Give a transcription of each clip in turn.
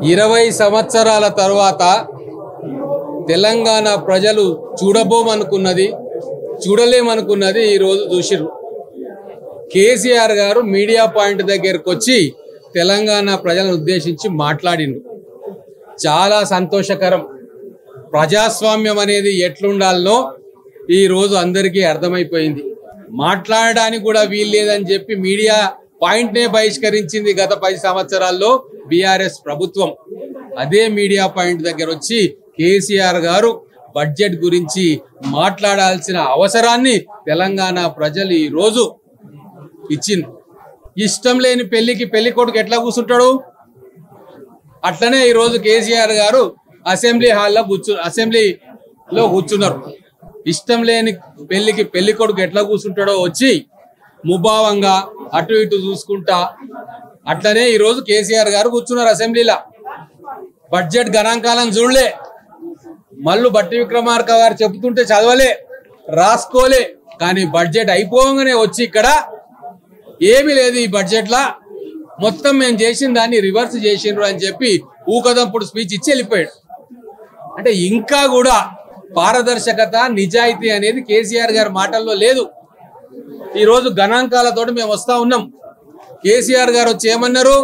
20 సంవత్సరాల తర్వాత తెలంగాణ ప్రజలు చూడబోమనుకున్నది చూడలేమనుకున్నది ఈ రోజు చూసిరు. కేసీఆర్ గారు మీడియా పాయింట్ దగ్గరికి వచ్చి తెలంగాణ ప్రజలను ఉద్దేశించి మాట్లాడిండు. చాలా సంతోషకరం. ప్రజాస్వామ్యం అనేది ఎట్లుండాలనో ఈ రోజు అందరికీ అర్థమైపోయింది. మాట్లాడడానికి కూడా వీల్లేదని చెప్పి మీడియా పాయింట్నే బహిష్కరించింది గత 10 సంవత్సరాల్లో బీఆర్ఎస్ ప్రభుత్వం. అదే మీడియా పాయింట్ దగ్గర వచ్చి కేసీఆర్ గారు బడ్జెట్ గురించి మాట్లాడాల్సిన అవసరాన్ని తెలంగాణ ప్రజలు ఈ రోజు ఇచ్చింది. ఇష్టం లేని పెళ్లికి పెళ్లి కొడుకు ఎట్లా కూర్చుంటాడు, అట్లనే ఈ రోజు కేసీఆర్ గారు అసెంబ్లీలో కూర్చున్నారు. ఇష్టం లేని పెళ్లికి పెళ్లి కొడుకు ఎట్లా కూర్చుంటాడో వచ్చి ముభావంగా అటు ఇటు చూసుకుంటా అట్లనే ఈ రోజు కేసీఆర్ గారు కూర్చున్నారు అసెంబ్లీలో. బడ్జెట్ గణాంకాలను చూడలే, మల్లు భట్టి విక్రమార్క గారు చెబుతుంటే చదవలే, రాసుకోలే. కానీ బడ్జెట్ అయిపోగానే వచ్చి ఇక్కడ ఏమీ లేదు ఈ బడ్జెట్లా, మొత్తం మేము చేసిన దాన్ని రివర్స్ చేసిండ్రు అని చెప్పి ఊకదంపుడు స్పీచ్ ఇచ్చి వెళ్ళిపోయాడు. అంటే ఇంకా కూడా పారదర్శకత నిజాయితీ అనేది కేసీఆర్ గారి మాటల్లో లేదు. ఈ రోజు గణాంకాలతో మేము వస్తా ఉన్నాం. కేసీఆర్ గారు వచ్చి ఏమన్నారు,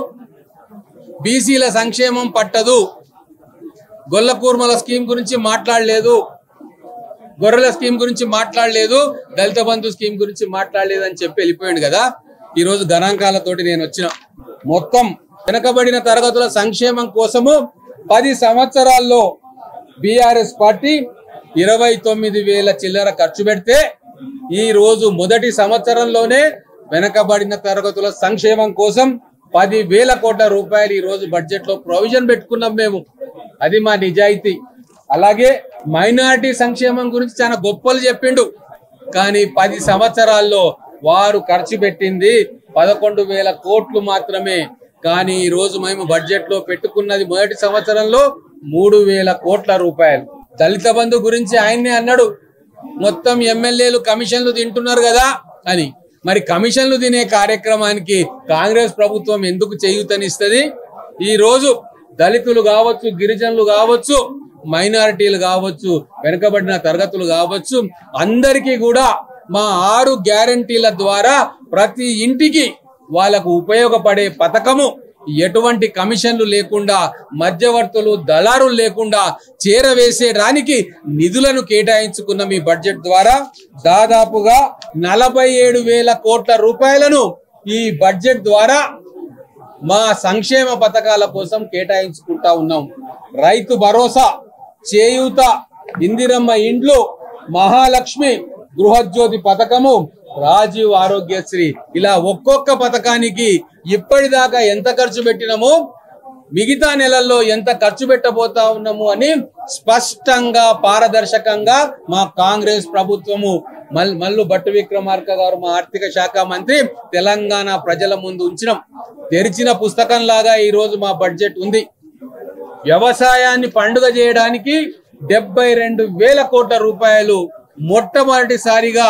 బీసీల సంక్షేమం పట్టదు, గొల్లకూర్మల స్కీమ్ గురించి మాట్లాడలేదు, గొర్రెల స్కీమ్ గురించి మాట్లాడలేదు, దళిత బంధు స్కీమ్ గురించి మాట్లాడలేదు అని చెప్పి వెళ్ళిపోయాడు కదా. ఈ రోజు గణాంకాలతోటి నేను వచ్చిన మొత్తం వెనకబడిన తరగతుల సంక్షేమం కోసము 10 సంవత్సరాల్లో బీఆర్ఎస్ పార్టీ 29,000 చిల్లర ఖర్చు పెడితే ఈ రోజు మొదటి సంవత్సరంలోనే వెనకబడిన తరగతుల సంక్షేమం కోసం 10,000 కోట్ల రూపాయలు ఈ రోజు బడ్జెట్ లో ప్రొవిజన్ పెట్టుకున్నాం మేము. అది మా నిజాయితీ. అలాగే మైనారిటీ సంక్షేమం గురించి చాలా గొప్పలు చెప్పిండు. కానీ 10 సంవత్సరాల్లో వారు ఖర్చు పెట్టింది 11,000 కోట్లు మాత్రమే. కానీ ఈ రోజు మేము బడ్జెట్ లో పెట్టుకున్నది మొదటి సంవత్సరంలో 3,000 కోట్ల రూపాయలు. దళిత బంధు గురించి ఆయన్నే అన్నాడు, మొత్తం ఎమ్మెల్యేలు కమిషన్లు తింటున్నారు కదా అని. మరి కమిషన్లు తినే కార్యక్రమానికి కాంగ్రెస్ ప్రభుత్వం ఎందుకు చేయూతనిస్తుంది? ఈ రోజు దళితులు కావచ్చు, గిరిజనులు కావచ్చు, మైనారిటీలు కావచ్చు, వెనుకబడిన తరగతులు కావచ్చు, అందరికీ కూడా మా 6 గ్యారంటీల ద్వారా ప్రతి ఇంటికి వాళ్ళకు ఉపయోగపడే పథకము, ఎటువంటి కమిషన్లు లేకుండా, మధ్యవర్తులు దళారులు లేకుండా చేరవేసేయడానికి నిధులను కేటాయించుకున్న మీ బడ్జెట్ ద్వారా దాదాపుగా 47,000 కోట్ల రూపాయలను ఈ బడ్జెట్ ద్వారా మా సంక్షేమ పథకాల కోసం కేటాయించుకుంటా ఉన్నాం. రైతు భరోసా, చేయూత, ఇందిరమ్మ ఇండ్లు, మహాలక్ష్మి, గృహజ్యోతి పథకము, రాజీవ్ ఆరోగ్యశ్రీ, ఇలా ఒక్కొక్క పథకానికి ఇప్పటిదాకా ఎంత ఖర్చు పెట్టినామో, మిగతా నెలల్లో ఎంత ఖర్చు పెట్టబోతా ఉన్నాము అని స్పష్టంగా పారదర్శకంగా మా కాంగ్రెస్ ప్రభుత్వము మల్లు భట్టి విక్రమార్క గారు, మా ఆర్థిక శాఖ మంత్రి, తెలంగాణ ప్రజల ముందు ఉంచినాం. తెరిచిన పుస్తకం లాగా ఈ రోజు మా బడ్జెట్ ఉంది. వ్యవసాయాన్ని పండుగ చేయడానికి 72,000 కోట్ల రూపాయలు మొట్టమొదటిసారిగా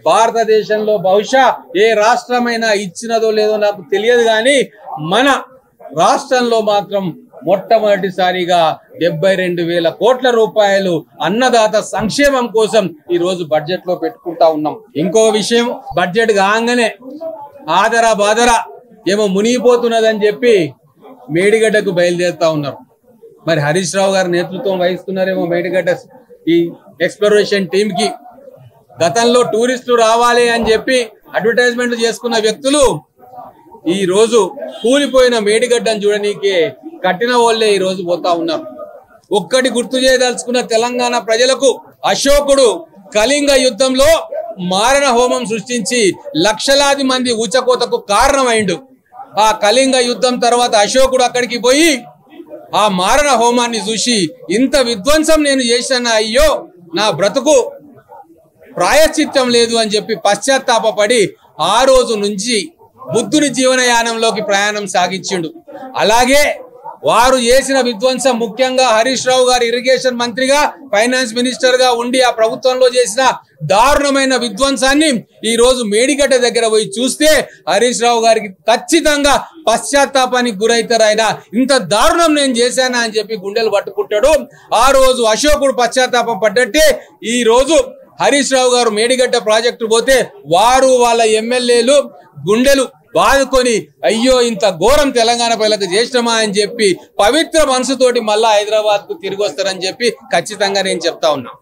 భారతదేశంలో, బహుశా ఏ రాష్ట్రమైనా ఇచ్చినదో లేదో నాకు తెలియదు కానీ మన రాష్ట్రంలో మాత్రం మొట్టమొదటిసారిగా 72,000 కోట్ల రూపాయలు అన్నదాత సంక్షేమం కోసం ఈ రోజు బడ్జెట్ లో పెట్టుకుంటా ఉన్నాం. ఇంకో విషయం, బడ్జెట్ కాగానే ఆదరా బాదరా ఏమో మునిగిపోతున్నదని చెప్పి మేడిగడ్డకు బయలుదేరుతా ఉన్నారు. మరి హరీష్ రావు గారు నేతృత్వం వహిస్తున్నారేమో మేడిగడ్డ ఈ ఎక్స్ప్లోరేషన్ టీమ్ కి. గతంలో టూరిస్టులు రావాలి అని చెప్పి అడ్వర్టైజ్మెంట్లు చేసుకున్న వ్యక్తులు ఈ రోజు కూలిపోయిన మేడిగడ్డను చూడనీకే కట్టిన వాళ్ళే ఈ రోజు పోతా ఉన్నారు. ఒక్కటి గుర్తు చేయదలుచుకున్న తెలంగాణ ప్రజలకు, అశోకుడు కళింగ యుద్ధంలో మారణ హోమం సృష్టించి లక్షలాది మంది ఊచకోతకు కారణమైండు. ఆ కళింగ యుద్ధం తర్వాత అశోకుడు అక్కడికి పోయి ఆ మారణ హోమాన్ని చూసి ఇంత విధ్వంసం నేను చేశాను, అయ్యో నా బ్రతుకు ప్రాయశ్చిత్తం లేదు అని చెప్పి పశ్చాత్తాపడి ఆ రోజు నుంచి బుద్ధుని జీవనయానంలోకి ప్రయాణం సాగించిండు. అలాగే వారు చేసిన విధ్వంసం ముఖ్యంగా హరీష్ రావు గారు ఇరిగేషన్ మంత్రిగా ఫైనాన్స్ మినిస్టర్ గా ఉండి ఆ ప్రభుత్వంలో చేసిన దారుణమైన విధ్వంసాన్ని ఈ రోజు మేడిగడ్డ దగ్గర పోయి చూస్తే హరీష్ రావు గారికి ఖచ్చితంగా పశ్చాత్తాపానికి గురైతారు. ఆయన ఇంత దారుణం నేను చేశానా అని చెప్పి గుండెలు పట్టుకుంటాడు. ఆ రోజు అశోకుడు పశ్చాత్తాపం పడ్డట్టే ఈ రోజు హరీష్ రావు గారు మేడిగడ్డ ప్రాజెక్టు పోతే వారు వాళ్ళ ఎమ్మెల్యేలు గుండెలు బాదుకొని అయ్యో ఇంత ఘోరం తెలంగాణ ప్రజలకు చేసినమా అని చెప్పి పవిత్ర మనసుతోటి మళ్ళా హైదరాబాద్ కు తిరిగి వస్తారని చెప్పి ఖచ్చితంగా నేను చెప్తా ఉన్నా.